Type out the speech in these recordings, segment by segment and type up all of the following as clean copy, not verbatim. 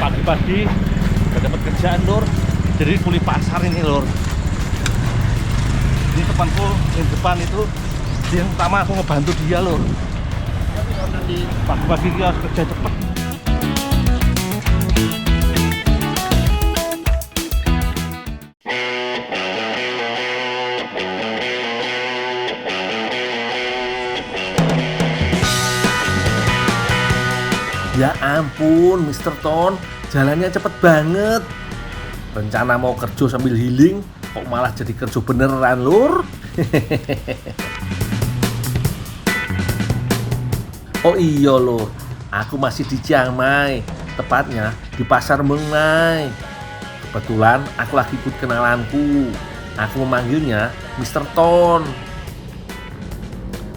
pagi-pagi udah dapat kerjaan lur. Jadi kuli pasar ini lur. Ini temanku yang depan itu yang pertama aku ngebantu dia lur. Pagi-pagi dia harus kerja cepet. Ya ampun, Mr. Ton, jalannya cepet banget. Rencana mau kerja sambil healing, kok malah jadi kerja beneran, lur. Oh iya, lur, aku masih di Chiang Mai, tepatnya di Pasar Meng Mai. Kebetulan aku lagi ikut kenalanku. Aku memanggilnya Mr. Ton.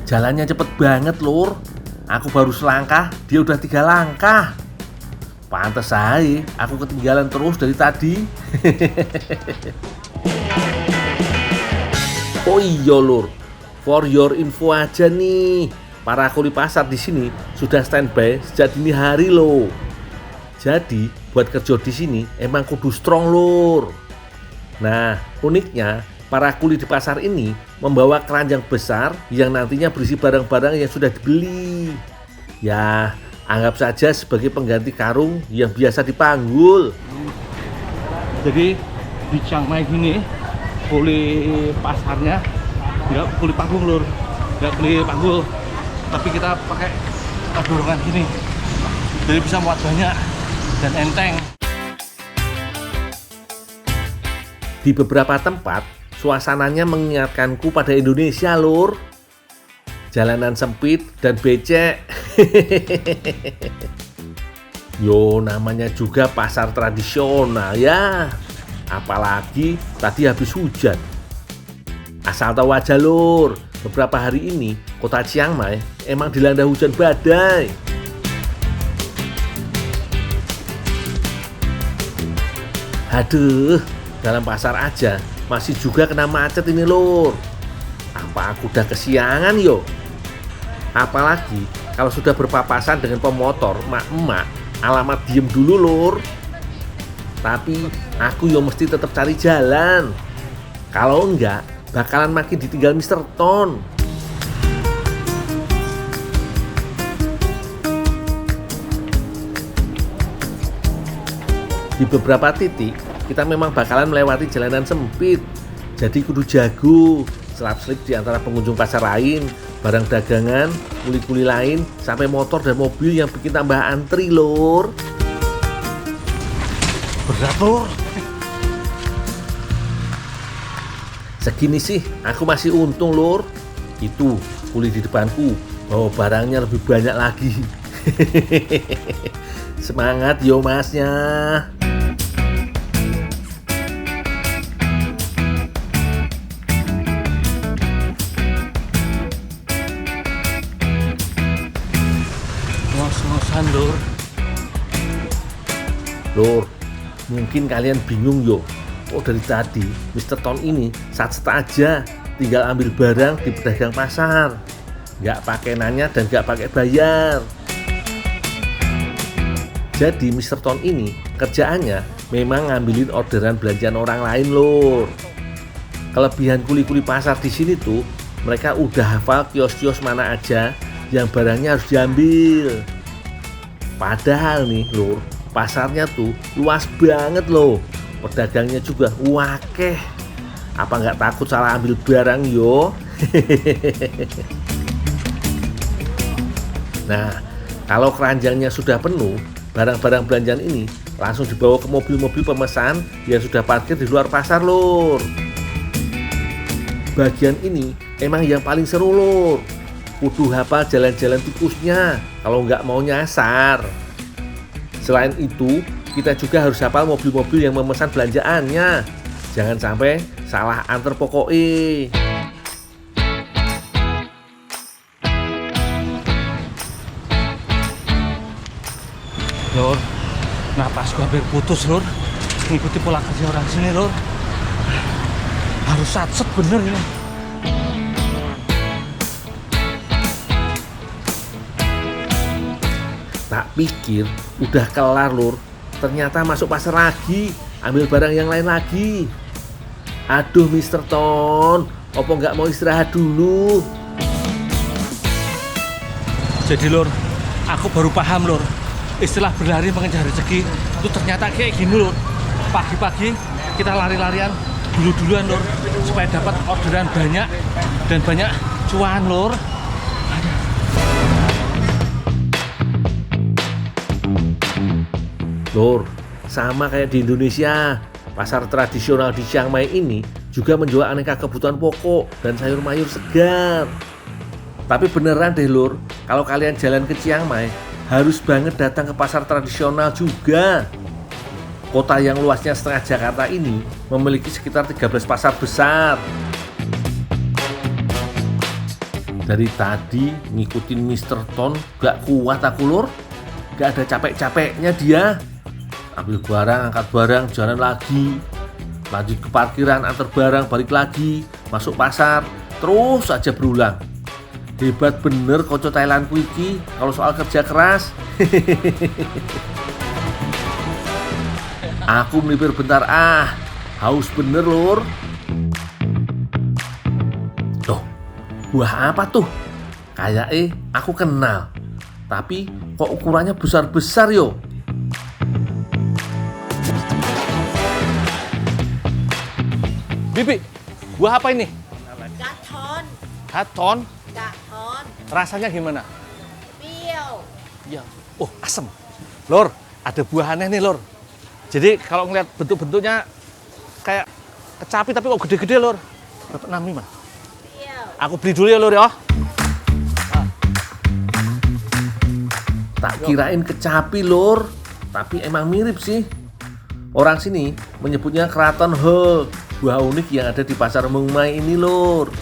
Jalannya cepet banget, lur. Aku baru selangkah, dia udah 3 langkah. Pantes aja, aku ketinggalan terus dari tadi. Oh iya lur, for your info aja nih, para kuli pasar di sini sudah standby sejak dini hari loh. Jadi buat kerja di sini emang kudu strong lur. Nah uniknya, para kuli di pasar ini membawa keranjang besar yang nantinya berisi barang-barang yang sudah dibeli. Ya, anggap saja sebagai pengganti karung yang biasa dipanggul. Jadi di Chiang Mai gini kuli pasarnya nggak kuli panggul lur, nggak kuli panggul, tapi kita pakai dorongan gini, jadi bisa muat banyak dan enteng. Di beberapa tempat suasananya mengingatkanku pada Indonesia lur. Jalanan sempit dan becek. Yo, namanya juga pasar tradisional ya. Apalagi tadi habis hujan. Asal tahu aja lur, beberapa hari ini kota Chiang Mai emang dilanda hujan badai. Aduh, dalam pasar aja masih juga kena macet ini lur. Apa aku udah kesiangan yo? Apalagi kalau sudah berpapasan dengan pemotor emak-emak, alamat diem dulu lur. Tapi aku yo mesti tetap cari jalan. Kalau enggak, bakalan makin ditinggal Mr. Ton. Di beberapa titik kita memang bakalan melewati jalanan sempit. Jadi kudu jago, selap-selip di antara pengunjung pasar lain, barang dagangan, kuli-kuli lain, sampai motor dan mobil yang bikin tambah antri lur. Berat lur. Segini sih aku masih untung lur. Itu kuli di depanku bawa barangnya lebih banyak lagi. Semangat yo masnya. Ngos-ngosan lur. Lur, mungkin kalian bingung yo. Oh dari tadi Mr. Ton ini satset aja tinggal ambil barang di pedagang pasar, nggak pakai nanya dan nggak pakai bayar. Jadi Mr. Ton ini kerjaannya memang ngambilin orderan belanjaan orang lain lur. Kelebihan kuli-kuli pasar di sini tuh, mereka udah hafal kios-kios mana aja yang barangnya harus diambil. Padahal nih lur, pasarnya tuh luas banget loh. Pedagangnya juga wakeh. Apa nggak takut salah ambil barang yo? Nah, kalau keranjangnya sudah penuh, barang-barang belanjaan ini langsung dibawa ke mobil-mobil pemesan yang sudah parkir di luar pasar lur. Bagian ini emang yang paling seru lur. Kudu hafal jalan-jalan tikusnya kalau nggak mau nyasar. Selain itu, kita juga harus hafal mobil-mobil yang memesan belanjaannya. Jangan sampai salah antar pokoknya. Lur, napas gua hampir putus lur. Ngikuti pola kerja orang sini lur. Harus satset bener ini. Tak pikir udah kelar lur, ternyata masuk pasar lagi, ambil barang yang lain lagi. Aduh Mr. Ton, opo nggak mau istirahat dulu? Jadi Lur, aku baru paham Lur, istilah berlari mengejar rezeki itu ternyata kayak gini Lur. Pagi-pagi kita lari-larian dulu-duluan Lur, supaya dapat orderan banyak dan banyak cuan Lur. Lur, sama kayak di Indonesia, pasar tradisional di Chiang Mai ini juga menjual aneka kebutuhan pokok dan sayur mayur segar. Tapi beneran deh Lur, kalau kalian jalan ke Chiang Mai, harus banget datang ke pasar tradisional juga. Kota yang luasnya setengah Jakarta ini memiliki sekitar 13 pasar besar. Dari tadi ngikutin Mr. Ton gak kuat aku Lur, gak ada capek-capeknya dia. Ambil barang, angkat barang, jalan lagi, lanjut ke parkiran, antar barang, balik lagi, masuk pasar, terus saja berulang. Hebat bener kocok Thailandku iki kalau soal kerja keras. Aku melipir bentar haus bener Lur. Tuh, buah apa tuh? Kayaknya aku kenal, tapi kok ukurannya besar-besar yo. Bibi, buah apa ini? Gathon, Gathon. gathon, Rasanya gimana? pio. Ya, oh asem. Lur, ada buah aneh nih Lur. Jadi kalau ngeliat bentuk-bentuknya kayak kecapi tapi kok gede-gede Lur. Dapat 65. Pio. Aku beli dulu ya Lur ya. Tak kirain kecapi Lur, tapi emang mirip sih. Orang sini menyebutnya Kraton He, buah unik yang ada di pasar Mung Mai ini Lur.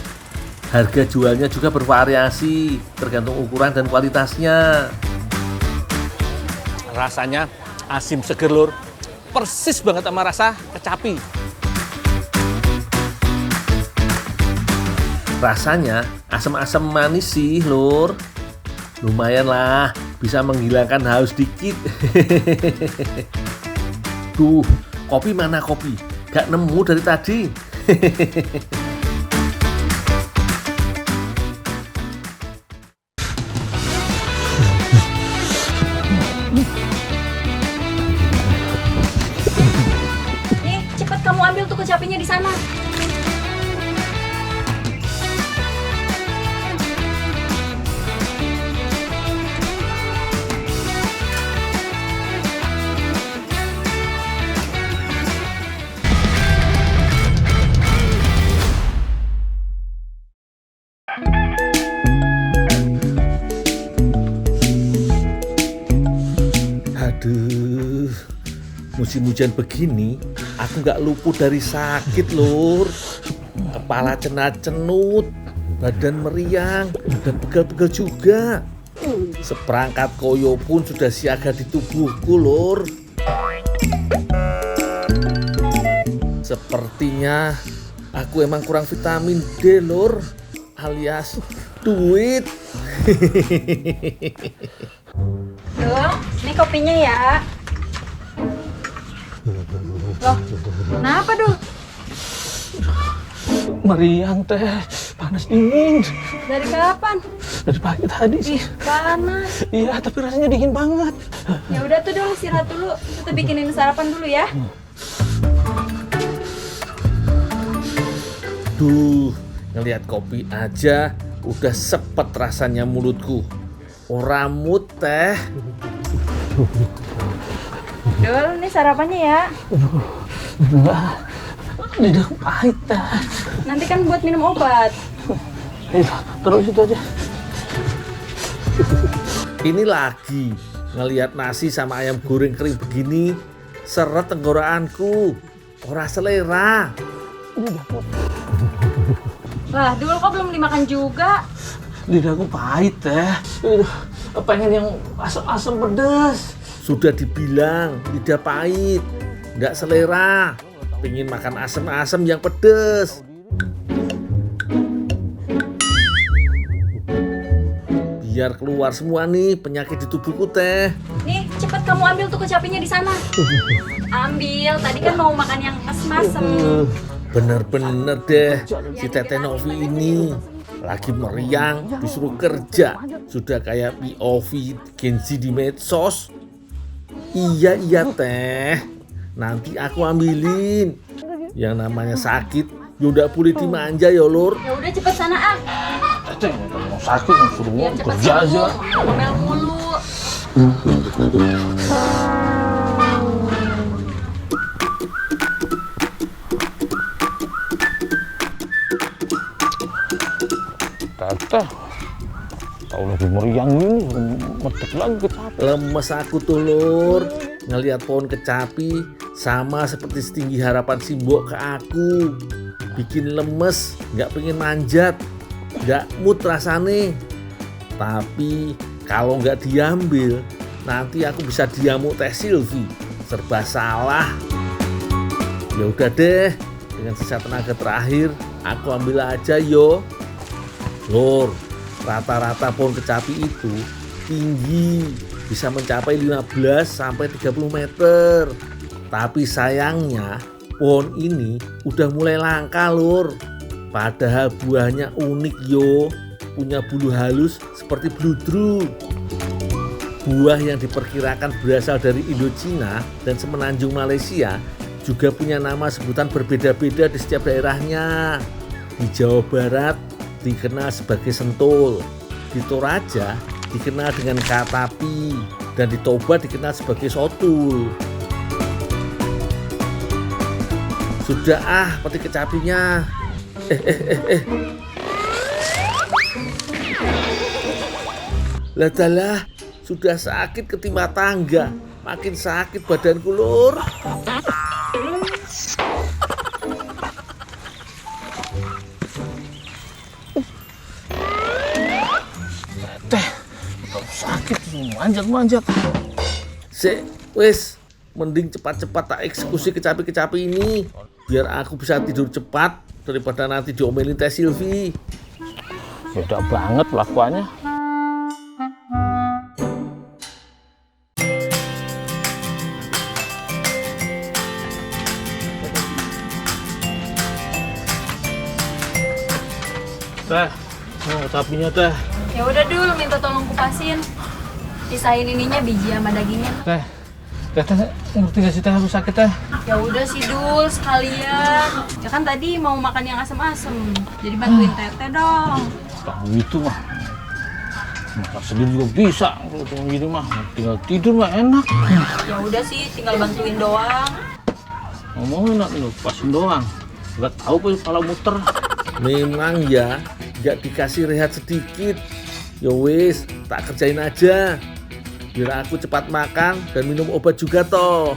Harga jualnya juga bervariasi, tergantung ukuran dan kualitasnya. Rasanya asim seger Lur. Persis banget sama rasa kecapi. Rasanya asam-asam manis sih Lur. Lumayan lah, bisa menghilangkan haus dikit. Duh, kopi mana kopi? Gak nemu dari tadi. Nih, cepet kamu ambil tuh kecapinya di sana. Aduh, musim hujan begini, aku nggak luput dari sakit Lur. Kepala cenut-cenut, badan meriang, dan pegel-pegel juga. Seperangkat koyo pun sudah siaga di tubuhku Lur. Sepertinya aku emang kurang vitamin D Lur, alias duit. Tuh, ini kopinya ya. Loh, kenapa Dul? Meriang teh, panas dingin. Dari kapan? Dari pagi tadi sih. Panas. Iya, tapi rasanya dingin banget. Ya udah tuh Dul, istirahat dulu. Kita bikinin sarapan dulu ya. Duh, ngelihat kopi aja udah sepet rasanya mulutku. Oramut teh. Dul, ini sarapannya ya. Lidah pahit teh. Nanti kan buat minum obat. Terus itu aja. Ini lagi ngelihat nasi sama ayam goreng kering begini, seret tenggorokanku. Ora selera. Lah, Dul kok belum dimakan juga? Lidahku pahit teh. Pengen yang asam-asam pedas. Sudah dibilang lidah pahit, nggak selera. Pengen makan asam-asam yang pedes. Biar keluar semua nih penyakit di tubuhku teh. Nih, cepet kamu ambil tuh kecapinya di sana. Ambil, tadi kan mau makan yang asem-asem. Bener-bener deh, si Tete Novi ini lagi meriang, disuruh kerja. Sudah kayak POV Gen Z di medsos. Iya teh, nanti aku ambilin. Yang namanya sakit, yaudah boleh dimanja ya lur. Ya udah cepet sana ah. Teteh, mau sakit, mau suruh Biar cepet kerja aja. sembuh. Ngomel mulu. Teteh, tahu lagi meriang ini, medek lagi kecapi. Lemes aku tuh lur, ngelihat pohon kecapi sama seperti setinggi harapan Simbok ke aku. Bikin lemes, nggak pengen manjat, nggak mood rasane. Tapi kalau nggak diambil, nanti aku bisa diamuk Teh Silvi. Serba salah. Ya udah deh, dengan sisa tenaga terakhir, aku ambil aja yo. Lur, rata-rata pohon kecapi itu tinggi, bisa mencapai 15 sampai 30 meter. Tapi sayangnya pohon ini udah mulai langka lur. Padahal buahnya unik yo, punya bulu halus seperti bludru. Buah yang diperkirakan berasal dari Indochina dan semenanjung Malaysia juga punya nama sebutan berbeda-beda di setiap daerahnya. Di Jawa Barat dikenal sebagai sentul, di Toraja dikenal dengan katapi, dan di Toba dikenal sebagai sotul. Sudah petik kecapinya. Lah, sudah sakit ketimpa tangga, makin sakit badanku lur. Sakit, manjat. Wes, mending cepat-cepat tak eksekusi kecapi-kecapi ini, biar aku bisa tidur cepat daripada nanti diomelin Teh Silvi. Beda banget lakuannya. Teh, kecapinya teh. Ya udah dulu minta tolong kupasin. Pisahin ininya biji sama dagingnya. Teh, ngerti gak sih teh aku sakit teh? Ya udah sih Dul, sekalian. Ya kan tadi mau makan yang asem-asem. Jadi bantuin Tete dong. Tahu itu mah. Makan sendiri juga bisa. Kalau cuma gini mah, tinggal tidur mah enak. Ya udah sih, tinggal bantuin doang. Ngomong enak nih, pasin doang. Gak tahu kok kepala muter. Memang ya, gak dikasih rehat sedikit. Ya wis, tak kerjain aja. Biar aku cepat makan dan minum obat juga toh.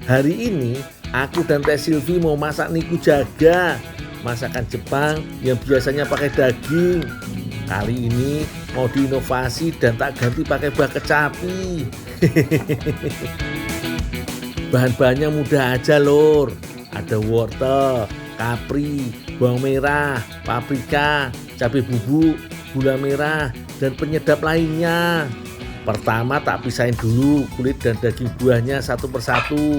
Hari ini aku dan Teh Silvi mau masak nikujaga, masakan Jepang yang biasanya pakai daging. Kali ini mau diinovasi dan tak ganti pakai buah kecapi. Bahan-bahannya mudah aja lur. Ada wortel, kapri, bawang merah, paprika, cabai bubuk, gula merah, dan penyedap lainnya. Pertama tak pisahin dulu kulit dan daging buahnya satu persatu.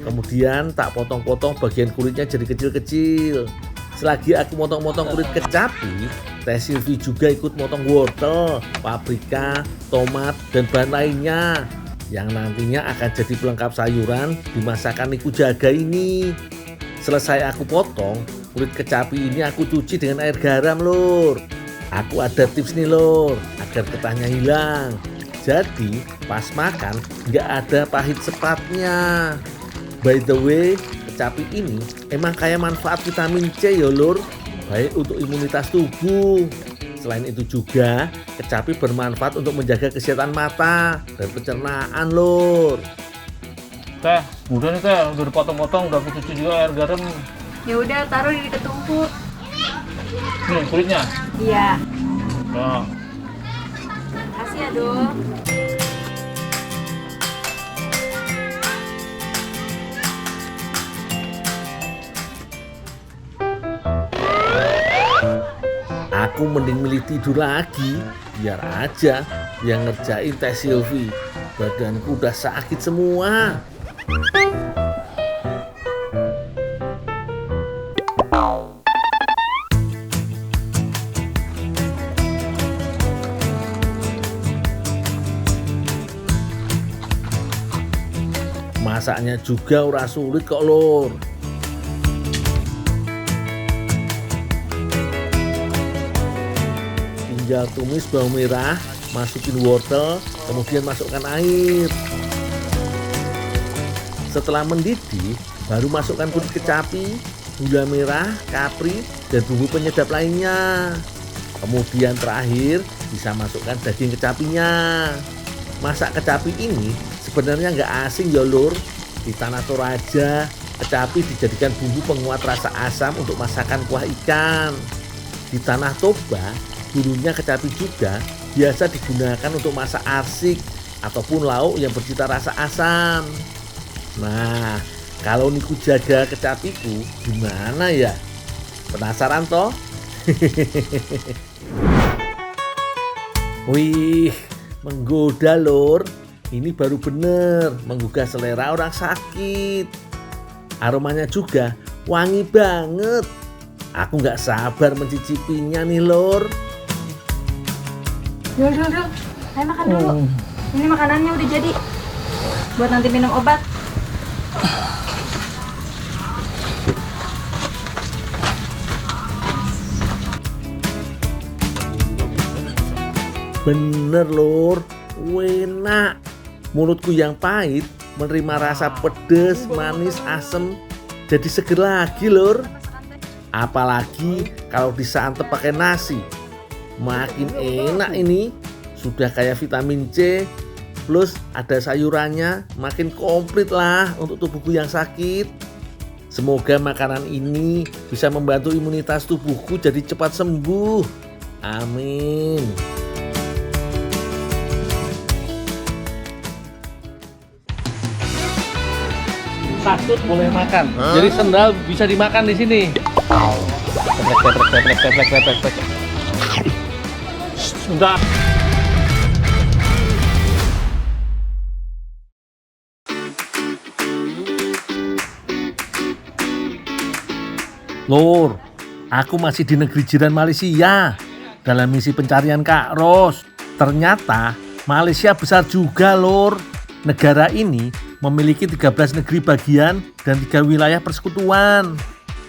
Kemudian tak potong-potong bagian kulitnya jadi kecil-kecil. Selagi aku motong-motong kulit kecapi, Teh Silvi juga ikut motong wortel, paprika, tomat, dan bahan lainnya yang nantinya akan jadi pelengkap sayuran di masakan nikujaga ini. Selesai aku potong, kulit kecapi ini aku cuci dengan air garam lur. Aku ada tips nih lur, agar getahnya hilang. Jadi pas makan nggak ada pahit sepatnya. By the way, kecapi ini emang kaya manfaat vitamin C ya lur, baik untuk imunitas tubuh. Selain itu juga, kecapi bermanfaat untuk menjaga kesehatan mata dan pencernaan lur. Teh, udah nih teh, udah dipotong-potong, udah aku cuci juga air garam. Ya udah taruh di dekat tumpuk. Nih kulitnya. Iya. Ya. Kasih ya Dul. Aku mending milih tidur lagi, biar aja yang ngerjain Teh Silvi. Badanku udah sakit semua. Masaknya juga ora sulit kok lur. Tinggal tumis bawang merah, masukin wortel, kemudian masukkan air. Setelah mendidih, baru masukkan kulit kecapi, gula merah, kapri, dan bumbu penyedap lainnya. Kemudian terakhir bisa masukkan daging kecapinya. Masak kecapi ini sebenarnya nggak asing ya lur. Di Tanah Toraja, kecapi dijadikan bumbu penguat rasa asam untuk masakan kuah ikan. Di Tanah Toba, dulunya kecapi juga biasa digunakan untuk masak arsik ataupun lauk yang bercita rasa asam. Nah, kalau niku jaga kecapiku gimana ya? Penasaran toh? Wih, menggoda lur. Ini baru bener menggugah selera orang sakit. Aromanya juga wangi banget. Aku nggak sabar mencicipinya nih lur. Dul, ayo makan dulu. Ini makanannya udah jadi. Buat nanti minum obat. Bener lur, enak. Mulutku yang pahit menerima rasa pedes, manis, asem, jadi seger lagi lur. Apalagi kalau disantep pakai nasi, makin enak ini. Sudah kayak vitamin C, plus ada sayurannya, makin komplit lah untuk tubuhku yang sakit. Semoga makanan ini bisa membantu imunitas tubuhku jadi cepat sembuh. Amin. Kasut boleh makan. Jadi sendal bisa dimakan di sini. Teplek. Sudah. Lur, aku masih di negeri jiran Malaysia dalam misi pencarian Kak Ros. Ternyata Malaysia besar juga lur. Negara ini memiliki 13 negeri bagian dan 3 wilayah persekutuan.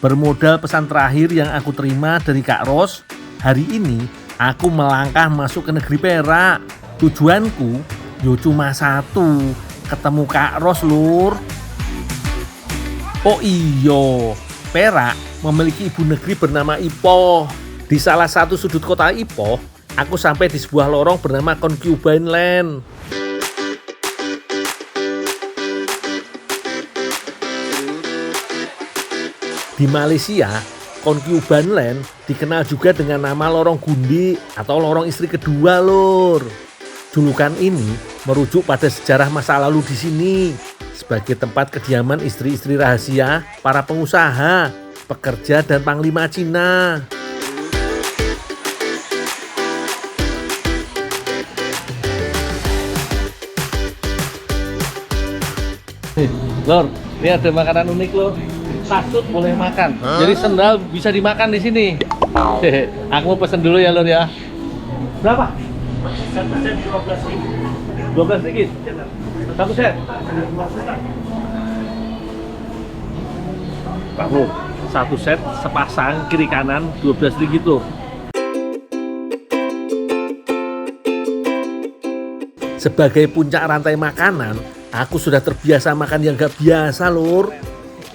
Bermodal pesan terakhir yang aku terima dari Kak Ros, hari ini aku melangkah masuk ke negeri Perak. Tujuanku yo cuma satu, ketemu Kak Ros lur. Oh iyo, Perak memiliki ibu negeri bernama Ipoh. Di salah satu sudut kota Ipoh, aku sampai di sebuah lorong bernama Concubine Land. Di Malaysia, Concubine Land dikenal juga dengan nama Lorong Gundi atau Lorong Istri Kedua lur. Julukan ini merujuk pada sejarah masa lalu di sini sebagai tempat kediaman istri-istri rahasia para pengusaha, pekerja dan panglima Cina. Lor, ini ada makanan unik lor. Kasut boleh makan. Jadi sendal bisa dimakan di sini. Aku mau pesen dulu ya lor ya. Berapa? Satu set 12.000. 12 ringgit. Satu set. Pak Lur, satu set sepasang kiri kanan 12 ringgit tuh. Sebagai puncak rantai makanan, aku sudah terbiasa makan yang gak biasa lur.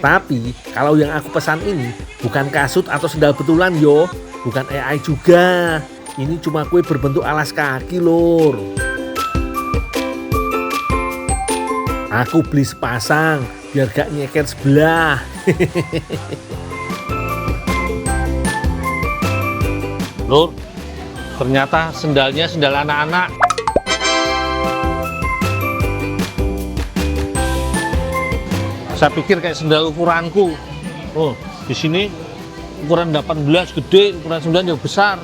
Tapi kalau yang aku pesan ini bukan kasut atau sendal betulan yo, bukan AI juga. Ini cuma kue berbentuk alas kaki lur. Aku beli sepasang biar gak nyeker sebelah. Lur, ternyata sendalnya sendal anak-anak. Saya pikir kayak sendal ukuranku. Oh, di sini ukuran 18 gede, ukuran 9 yang besar.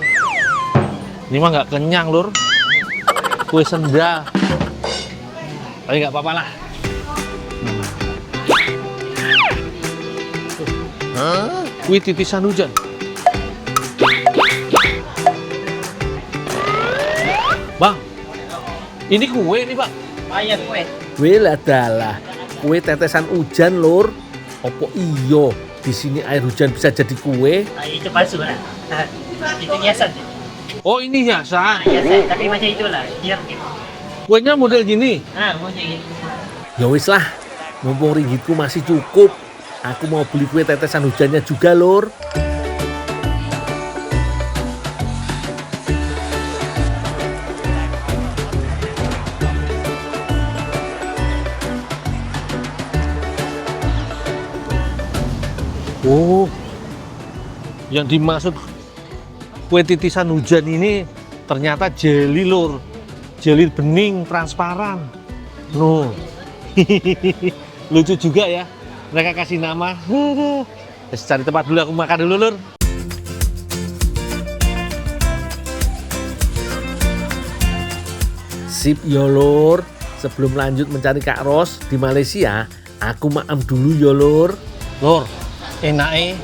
Ini mah nggak kenyang, lur. Kue sendal. Tapi nggak apa-apa lah. Wih, titisan hujan. Bang, ini kue nih bang. Ayah kue. Wih lah dalah, kue tetesan hujan lur. Opo iyo, di sini air hujan bisa jadi kue? Itu palsu lah. Itu hiasan. Oh ini hiasan. Hiasan, tapi macam itulah. Dia Kuenya model gini. macam gitu. Ya wis lah, mumpung ringgitku masih cukup. Aku mau beli kue tetesan hujannya juga lur. Oh, yang dimaksud kue titisan hujan ini ternyata jeli lur, jeli bening transparan. Nuh, lucu juga ya. Mereka kasih nama. Cari tempat dulu, aku makan dulu lur. Sip yo lur, sebelum lanjut mencari Kak Ros di Malaysia, aku maem dulu yo lur. Lur, enaknya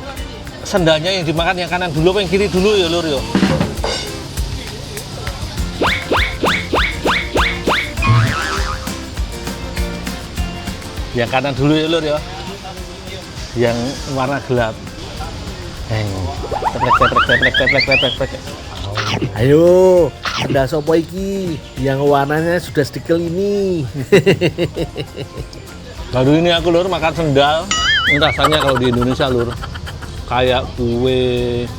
sendalnya yang dimakan yang kanan dulu apa yang kiri dulu ya lur yo. Yang kanan dulu ya lur ya. Yang warna gelap. Teplek. Ayo, sendal sopo iki yang warnanya sudah stikel ini. Baru ini aku lur makan sendal. Ini rasanya kalau di Indonesia lur kayak kue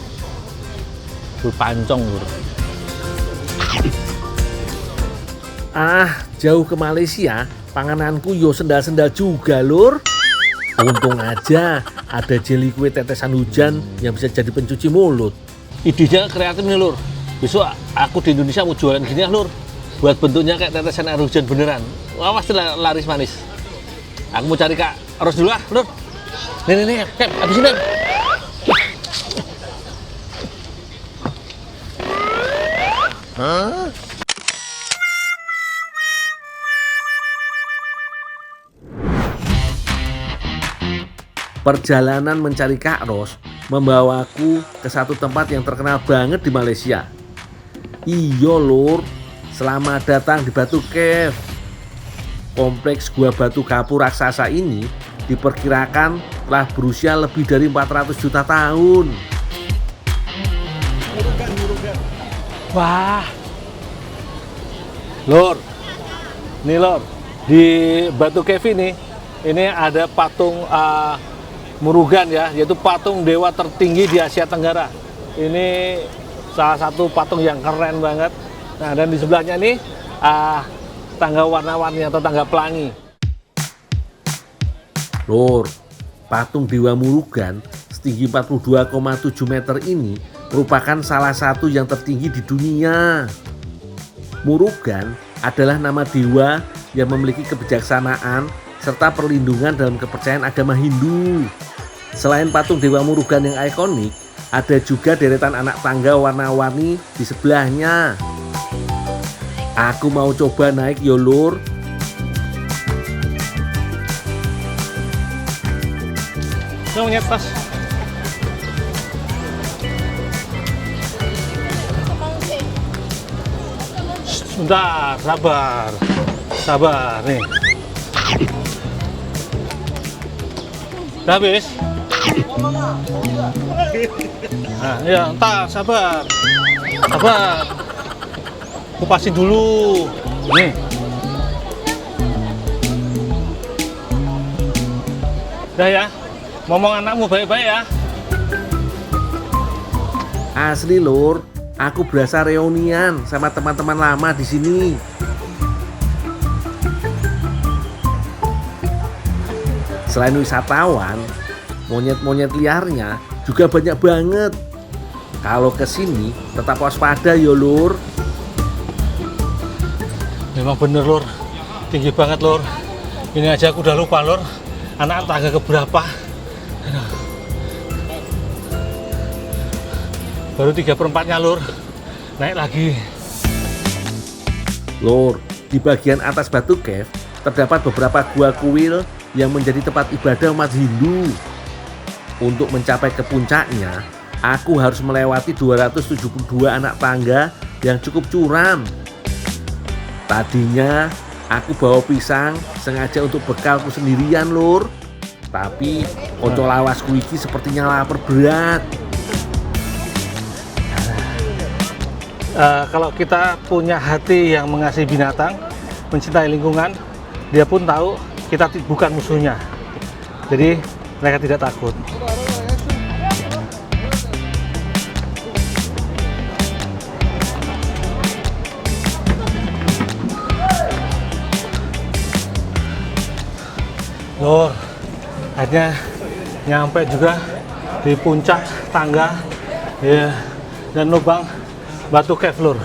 pancong lur. Ah, jauh ke Malaysia, pangananku yo sendal-sendal juga lur. Untung aja ada jeli kue tetesan hujan yang bisa jadi pencuci mulut. Idenya kreatif nih lur. Besok aku di Indonesia mau jualan gini ya lur. Buat bentuknya kayak tetesan air hujan beneran. Wah pasti laris manis. Aku mau cari Kak Ros dulu ah lur. Nih, Kep, habisin Kep. Perjalanan mencari Kak Ros membawaku ke satu tempat yang terkenal banget di Malaysia. Iyo lur, selamat datang di Batu Cave. Kompleks gua batu kapur raksasa ini diperkirakan telah berusia lebih dari 400 juta tahun. Wah. Lur. Nih lur, di Batu Cave ini ada patung Murugan ya, yaitu patung dewa tertinggi di Asia Tenggara. Ini salah satu patung yang keren banget. Nah, dan di sebelahnya nih tangga warna-warni atau tangga pelangi. Lur, patung Dewa Murugan setinggi 42,7 meter ini merupakan salah satu yang tertinggi di dunia. Murugan adalah nama dewa yang memiliki kebijaksanaan serta perlindungan dalam kepercayaan agama Hindu. Selain patung Dewa Murugan yang ikonik, ada juga deretan anak tangga warna-warni di sebelahnya. Aku mau coba naik yo lur. Mau nyetas. Sebentar, sabar nih. Udah habis? Nah, ya, entar, sabar. Kupasin dulu. Nih. Udah ya, ngomong anakmu baik-baik ya. Asli lur, aku berasa reunian sama teman-teman lama di sini. Selain wisatawan, monyet-monyet liarnya juga banyak banget. Kalau ke sini tetap waspada yo lur. Memang bener lur, tinggi banget lur. Ini aja aku udah lupa lur, anak tangga keberapa. Baru 3/4-nya lur, naik lagi. Lur, di bagian atas Batu Cave terdapat beberapa gua kuil yang menjadi tempat ibadah umat Hindu. Untuk mencapai ke puncaknya, aku harus melewati 272 anak tangga yang cukup curam. Tadinya aku bawa pisang sengaja untuk bekalku sendirian, Lur. Tapi konco lawasku iki sepertinya lapar berat. Kalau kita punya hati yang mengasihi binatang, mencintai lingkungan, dia pun tahu kita bukan musuhnya. Jadi mereka tidak takut. Lur, akhirnya nyampe juga di puncak tangga ya, dan lubang batu cave, Lur.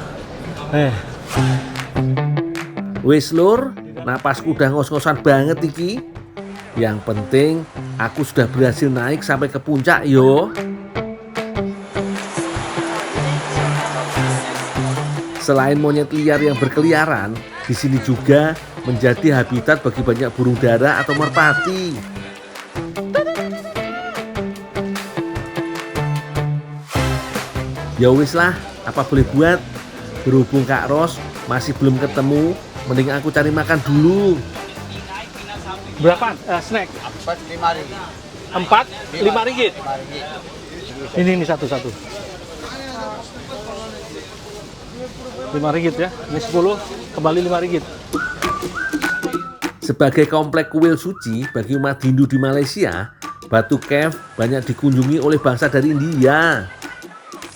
Wis, Lur, napasku udah ngos-ngosan banget iki. Yang penting aku sudah berhasil naik sampai ke puncak yo. Selain monyet liar yang berkeliaran, di sini juga menjadi habitat bagi banyak burung dara atau merpati. Ya wis lah, apa boleh buat. Berhubung Kak Ros masih belum ketemu, mending aku cari makan dulu. Berapa snack? 4, 5 ringgit. Ini satu-satu. 5 ringgit ya. Ini 10, kembali 5 ringgit. Sebagai komplek kuil suci bagi umat Hindu di Malaysia, Batu Cave banyak dikunjungi oleh bangsa dari India.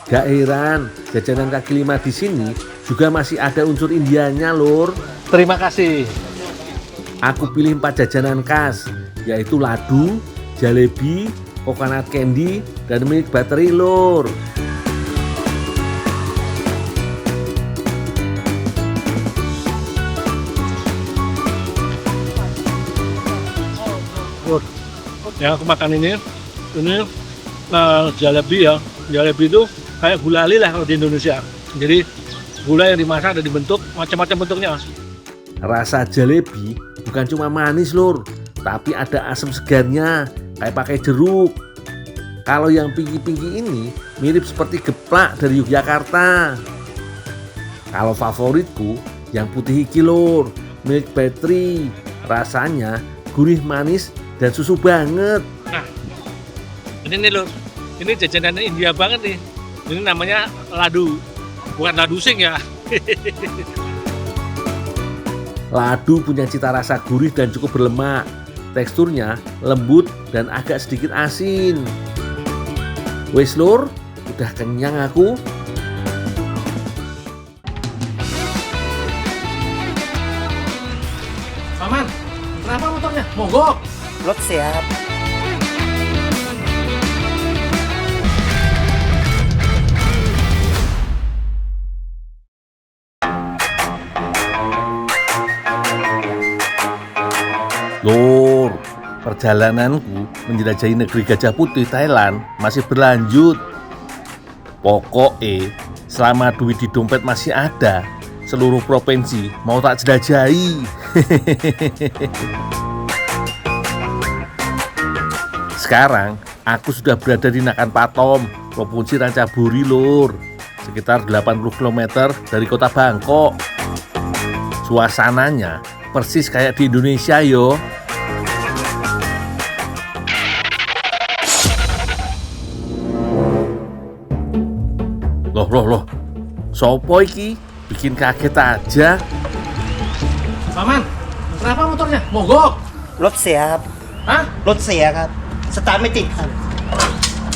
Gak heran, jajanan kaki lima di sini juga masih ada unsur Indianya, Lur. Terima kasih. Aku pilih 4 jajanan khas, yaitu ladu, jalebi, coconut candy, dan milk battery, Lur. Lur, yang aku makan ini jalebi ya. Jalebi itu kayak gulali lah kalau di Indonesia. Jadi gula yang dimasak dan dibentuk macam-macam bentuknya. Rasa jalebi bukan cuma manis, Lur, tapi ada asam segarnya kayak pakai jeruk. Kalau yang pinky-pinky ini mirip seperti geplak dari Yogyakarta. Kalau favoritku yang putih iki, Lur, milk battery. Rasanya gurih manis dan susu banget. Nah, ini nih, Lur. Ini jajanan India banget nih. Ini namanya ladu. Bukan ladu sing ya. Ladu punya cita rasa gurih dan cukup berlemak. Teksturnya lembut dan agak sedikit asin. Wes, Lur, udah kenyang aku. Paman, kenapa motornya? Mogok. Lot siap. Lur, perjalananku menjelajahi negeri Gajah Putih Thailand masih berlanjut. Pokoknya selama duit di dompet masih ada, seluruh provinsi mau tak jelajahi. Sekarang aku sudah berada di Nakan Patom, Provinsi Ratchaburi, Lur. Sekitar 80 km dari kota Bangkok. Suasananya persis kayak di Indonesia yo. Loh. Sopo iki? Bikin kaget aja. Paman, kenapa motornya? Mogok. รถเสียครับ Hah? รถเสียครับ สตาร์ทไม่ติดครับ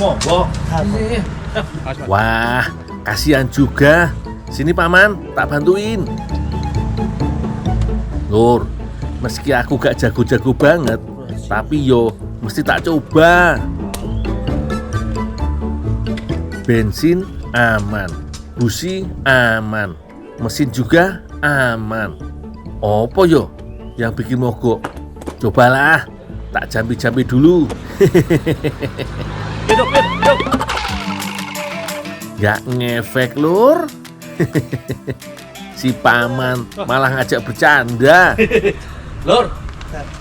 Mogok. ครับ Wah, kasihan juga. Sini paman, tak bantuin. Lur, meski aku gak jago-jago banget, tapi yo mesti tak coba. Bensin aman, busi aman, mesin juga aman. Apa yo yang bikin mogok? Cobalah, tak jambi-jambi dulu. Hidup. Gak ngefek, Lur. Si paman malah ngajak bercanda. Lur,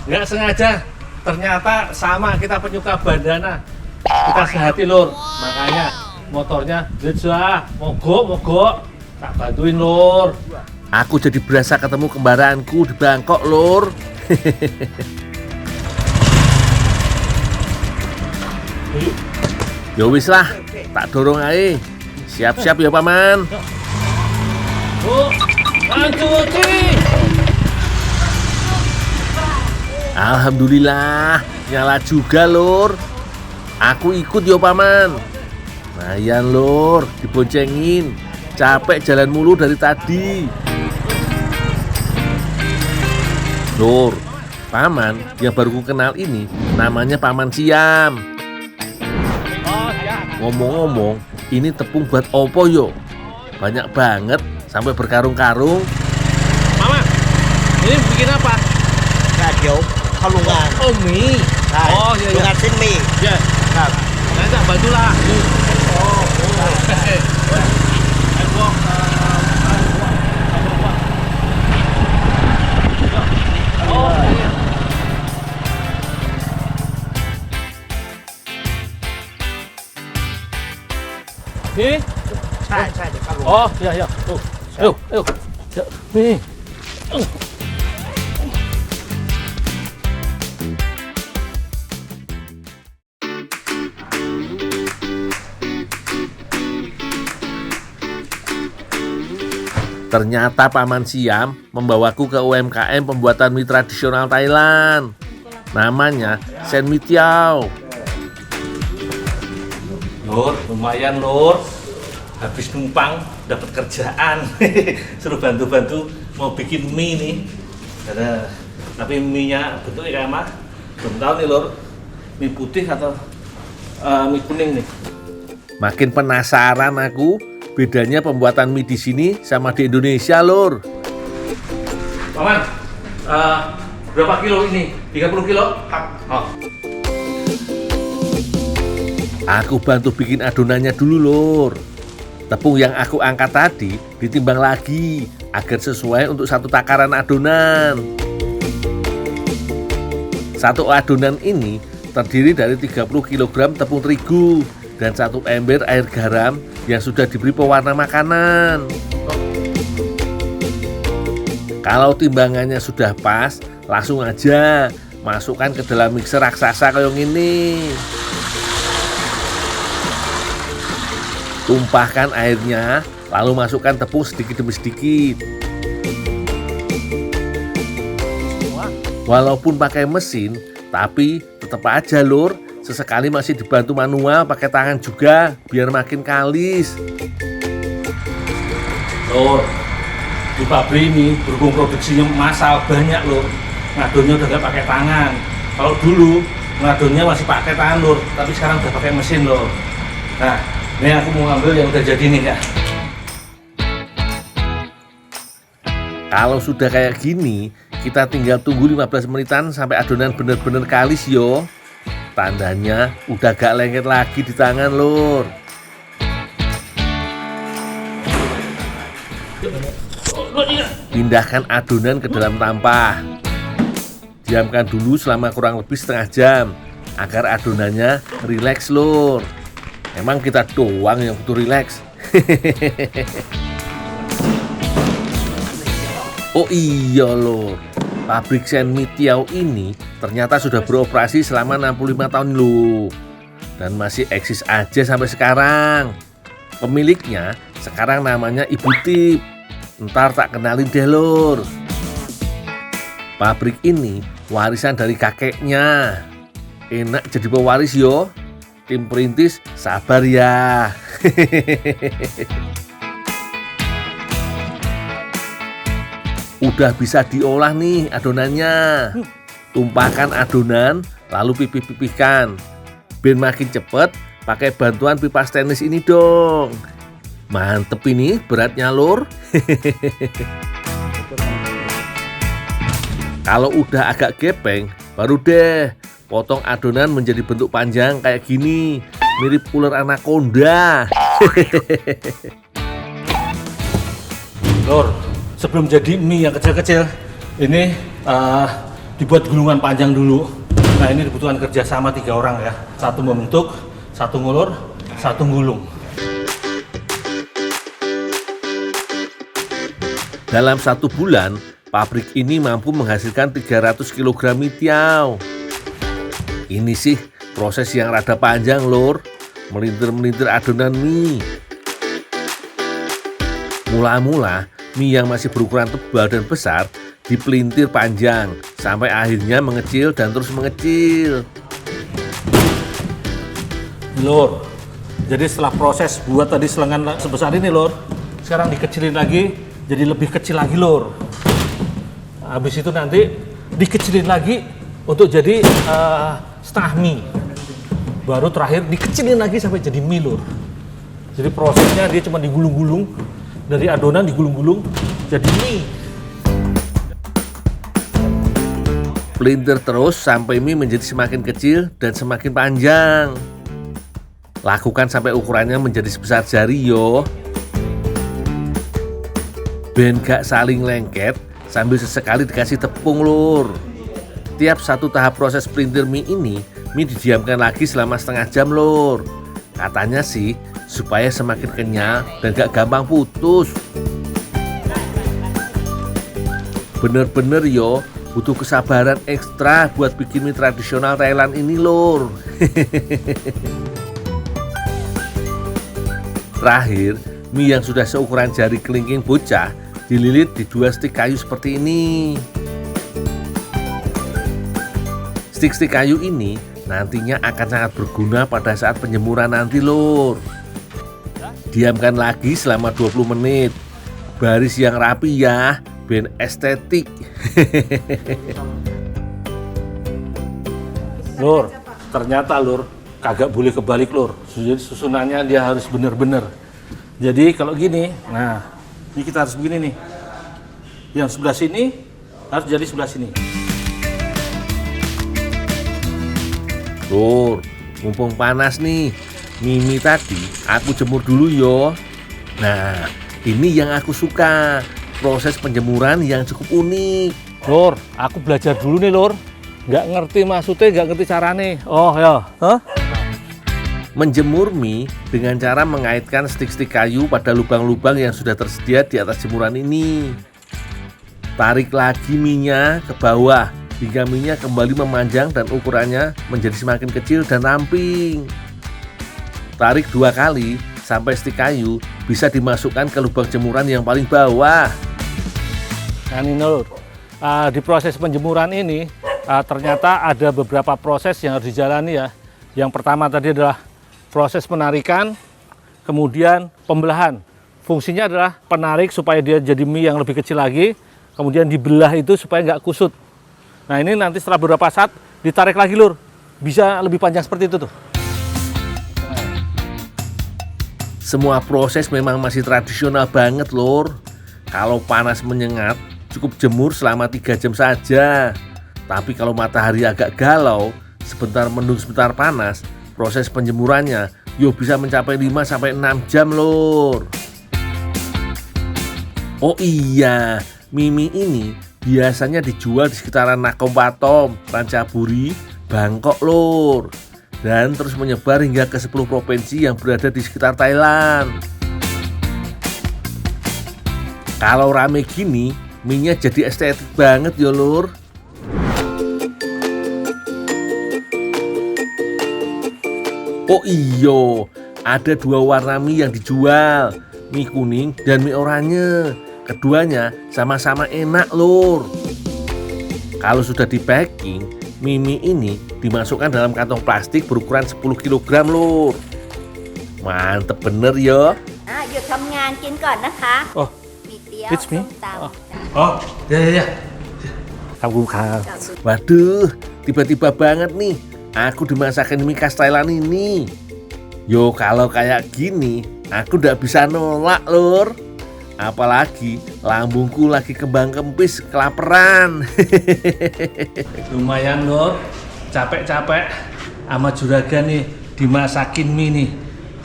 nggak sengaja. Ternyata sama kita penyuka bandana. Kita sehati Lur. Makanya motornya jejah, mogok. Tak bantuin Lur. Aku jadi berasa ketemu kembaranku di Bangkok Lur. Ya wis lah, tak dorong aja. Siap-siap ya Paman. Cuci. Alhamdulillah, nyala juga Lur. Aku ikut yo Paman. Lumayan Lur, diboncengin. Capek jalan mulu dari tadi. Lur, Paman yang baru ku kenal ini namanya Paman Siam. Ngomong-ngomong, ini tepung buat opo yo? Banyak banget, sampai berkarung-karung. Paman, ini bikin apa? Radio kalungan. Oh mie. Oh iya iya. Kalungan sin mie. Ya. Nanti tak bantulah. Nih. ใช่เดี๋ยวkalungan. Oh, iya iya. Tuh. Ayo. Ya, nih. Ternyata Paman Siam membawaku ke UMKM pembuatan mie tradisional Thailand. Namanya Sen Mi Tiao. Lur, lumayan Lur. Habis numpang dapat kerjaan. Suruh bantu-bantu mau bikin mie nih. Tapi mie-nya bentuknya kayak apa? Belum tahu nih Lur. Mie putih atau mie kuning nih. Makin penasaran aku. Bedanya pembuatan mie di sini sama di Indonesia, Lur. Paman, berapa kilo ini? 30 kilo? Oh. Aku bantu bikin adonannya dulu, Lur. Tepung yang aku angkat tadi ditimbang lagi agar sesuai untuk satu takaran adonan. Satu adonan ini terdiri dari 30 kg tepung terigu dan 1 ember air garam yang sudah diberi pewarna makanan. Kalau timbangannya sudah pas, langsung aja masukkan ke dalam mixer raksasa kayak gini. Tumpahkan airnya, lalu masukkan tepung sedikit demi sedikit. Walaupun pakai mesin, tapi tetap aja Lur, sesekali masih dibantu manual pakai tangan juga biar makin kalis. Lur, di pabrik ini berhubung produksinya massal banyak Lur, ngadonnya udah gak pakai tangan. Kalau dulu ngadonnya masih pakai tangan Lur, tapi sekarang udah pakai mesin Lur. Nah, ini aku mau ambil yang udah jadi nih ya. Kalau sudah kayak gini, kita tinggal tunggu 15 menitan sampai adonan bener-bener kalis yo. Tandanya udah gak lengket lagi di tangan Lur. Pindahkan adonan ke dalam tampah. Diamkan dulu selama kurang lebih setengah jam agar adonannya rileks Lur. Emang kita doang yang butuh rileks. Oh iya Lur, pabrik Sen Mi Tiao ini ternyata sudah beroperasi selama 65 tahun loh. Dan masih eksis aja sampai sekarang. Pemiliknya sekarang namanya Ibu Tip. Ntar tak kenalin deh Lur. Pabrik ini warisan dari kakeknya. Enak jadi pewaris yo. Tim perintis sabar ya. Udah bisa diolah nih adonannya. Tumpahkan adonan lalu pipih-pipihkan. Biar makin cepet pakai bantuan pipa stainless ini dong. Mantep ini beratnya Lur. Kalau udah agak gepeng baru deh potong adonan menjadi bentuk panjang kayak gini, mirip ular anaconda. Lur, sebelum jadi mie yang kecil-kecil, ini dibuat gulungan panjang dulu. Nah ini dibutuhkan kerja sama 3 orang ya. Satu membentuk, satu ngulur, satu gulung. Dalam 1 bulan, pabrik ini mampu menghasilkan 300 kg mie tiaw. Ini sih proses yang rada panjang lur, melintir-melintir adonan mie. Mula-mula, mie yang masih berukuran tebal dan besar dipelintir panjang sampai akhirnya mengecil dan terus mengecil. Lur, jadi setelah proses buat tadi selengan sebesar ini lur, sekarang dikecilin lagi jadi lebih kecil lagi lur. Habis itu nanti dikecilin lagi untuk jadi setengah mie. Baru terakhir dikecilin lagi sampai jadi mie lur. Jadi prosesnya dia cuma digulung-gulung, dari adonan digulung-gulung jadi mie. Pelintir terus sampai mie menjadi semakin kecil dan semakin panjang. Lakukan sampai ukurannya menjadi sebesar jari yo. Ben gak saling lengket, sambil sesekali dikasih tepung lur. Tiap 1 tahap proses pelintir mie ini, mie didiamkan lagi selama setengah jam lur. Katanya sih supaya semakin kenyal dan gak gampang putus. Bener-bener yo, butuh kesabaran ekstra buat bikin mie tradisional Thailand ini lur. Terakhir, mie yang sudah seukuran jari kelingking bocah dililit di 2 stik kayu seperti ini. Stik-stik kayu ini nantinya akan sangat berguna pada saat penjemuran nanti lur. Diamkan lagi selama 20 menit. Baris yang rapi ya, ben estetik. Lur, ternyata lur kagak boleh kebalik lur. Jadi susunannya dia harus bener-bener. Jadi kalau gini, nah ini kita harus begini nih. Yang sebelah sini harus jadi sebelah sini. Lur, mumpung panas nih, mie tadi aku jemur dulu yo. Nah, ini yang aku suka, proses penjemuran yang cukup unik. Lur, aku belajar dulu nih lur. Nggak ngerti maksudnya, nggak ngerti caranya. Oh ya, hah? Menjemur mie dengan cara mengaitkan stik-stik kayu pada lubang-lubang yang sudah tersedia di atas jemuran ini. Tarik lagi mie-nya ke bawah hingga mie-nya kembali memanjang dan ukurannya menjadi semakin kecil dan ramping. Tarik 2 kali sampai stik kayu bisa dimasukkan ke lubang jemuran yang paling bawah. Nah ini lur, di proses penjemuran ini ternyata ada beberapa proses yang harus dijalani ya. Yang pertama tadi adalah proses penarikan, kemudian pembelahan. Fungsinya adalah penarik supaya dia jadi mie yang lebih kecil lagi, kemudian dibelah itu supaya nggak kusut. Nah ini nanti setelah beberapa saat ditarik lagi lur, bisa lebih panjang seperti itu tuh. Semua proses memang masih tradisional banget lur. Kalau panas menyengat, cukup jemur selama 3 jam saja. Tapi kalau matahari agak galau, sebentar mendung sebentar panas, proses penjemurannya yo bisa mencapai 5-6 jam lur. Oh iya, mie ini biasanya dijual di sekitaran Nakhon Pathom, Ratchaburi, Bangkok lur. Dan terus menyebar hingga ke 10 provinsi yang berada di sekitar Thailand. Kalau rame gini, mie-nya jadi estetik banget ya lur. Oh iyo, ada 2 warna mie yang dijual, mie kuning dan mie oranye. Keduanya sama-sama enak lur. Kalau sudah di packing, mie ini dimasukkan dalam kantong plastik berukuran 10 kg lur. Mantep bener ya. หยุดทำงานกินก่อนนะคะ Oh, มีเตี๋ยว it's me. ส้มตำ Oh, ya. Kambukan. Waduh, tiba-tiba banget nih aku dimasakin mie khas Thailand ini. Yo kalau kayak gini, aku udah bisa nolak lur. Apalagi lambungku lagi kembang kempis kelaparan. Lumayan lur, capek-capek sama juragan nih dimasakin mie nih.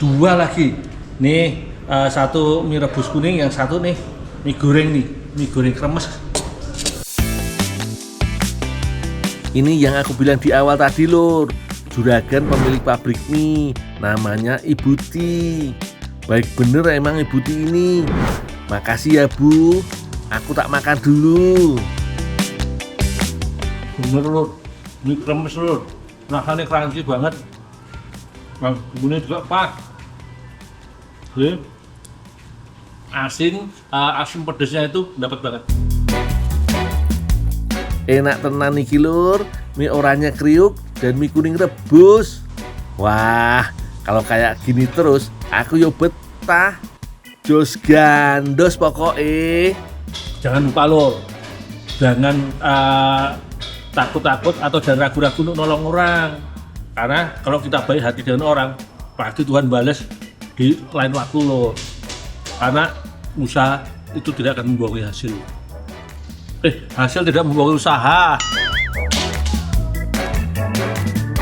2 lagi. Nih, 1 mie rebus kuning, yang 1 nih mie goreng nih, mie goreng kremes. Ini yang aku bilang di awal tadi lur, juragan pemilik pabrik mie, namanya Ibu Ti. Baik bener emang Ibu Ti ini. Makasih ya Bu, aku tak makan dulu. Bener lur, ini kremes lur, rasanya crunchy banget. Bang, bumbunya juga pas. Jadi, asin pedesnya itu dapat banget. Enak tenan nih lur, mie oranye kriuk dan mie kuning rebus. Wah, kalau kayak gini terus, aku yo betah. Jos gandos pokoknya. Jangan lupa lur, jangan takut-takut atau jangan ragu-ragu untuk nolong orang. Karena kalau kita baik hati dengan orang, pasti Tuhan balas di lain waktu loh. Karena usaha itu tidak akan membohongi hasil. Hasil tidak membohongi usaha.